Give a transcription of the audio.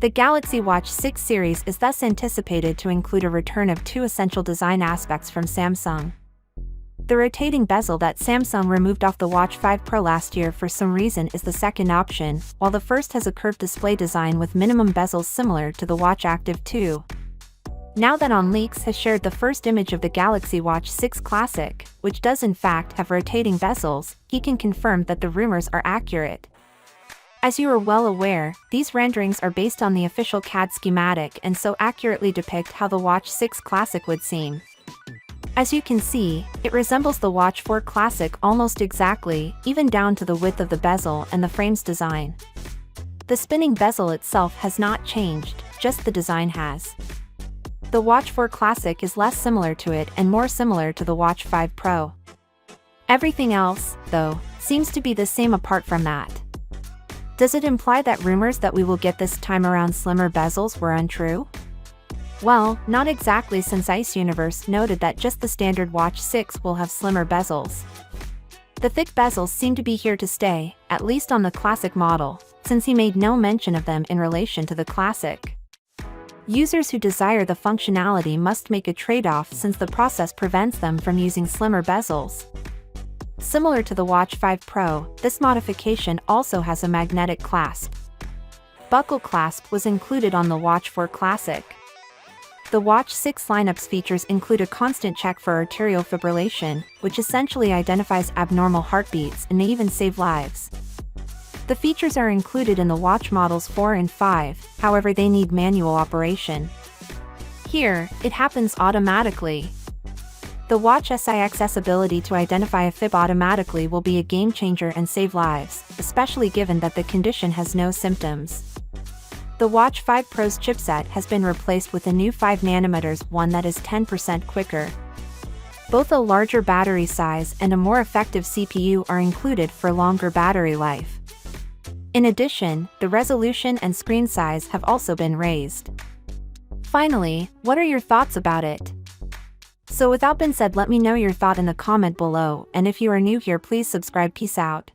The Galaxy Watch 6 series is thus anticipated to include a return of two essential design aspects from Samsung. The rotating bezel that Samsung removed off the Watch 5 Pro last year for some reason is the second option, while the first has a curved display design with minimum bezels similar to the Watch Active 2. Now that OnLeaks has shared the first image of the Galaxy Watch 6 Classic, which does in fact have rotating bezels, he can confirm that the rumors are accurate. As you are well aware, these renderings are based on the official CAD schematic and so accurately depict how the Watch 6 Classic would seem. As you can see, it resembles the Watch 4 Classic almost exactly, even down to the width of the bezel and the frame's design. The spinning bezel itself has not changed, just the design has. The Watch 4 Classic is less similar to it and more similar to the Watch 5 Pro. Everything else, though, seems to be the same apart from that. Does it imply that rumors that we will get this time around slimmer bezels were untrue? Well, not exactly, since Ice Universe noted that just the standard Watch 6 will have slimmer bezels. The thick bezels seem to be here to stay, at least on the Classic model, since he made no mention of them in relation to the Classic. Users who desire the functionality must make a trade-off since the process prevents them from using slimmer bezels. Similar to the Watch 5 Pro, this modification also has a magnetic clasp. Buckle clasp was included on the Watch 4 Classic. The Watch 6 lineup's features include a constant check for arterial fibrillation, which essentially identifies abnormal heartbeats and may even save lives. The features are included in the watch models 4 and 5, however they need manual operation. Here, it happens automatically. The Watch SI's ability to identify a fib automatically will be a game changer and save lives, especially given that the condition has no symptoms. The Watch 5 Pro's chipset has been replaced with a new 5nm one that is 10% quicker. Both a larger battery size and a more effective CPU are included for longer battery life. In addition, the resolution and screen size have also been raised. Finally, what are your thoughts about it? So without being said, let me know your thought in the comment below, and if you are new here, please subscribe. Peace out.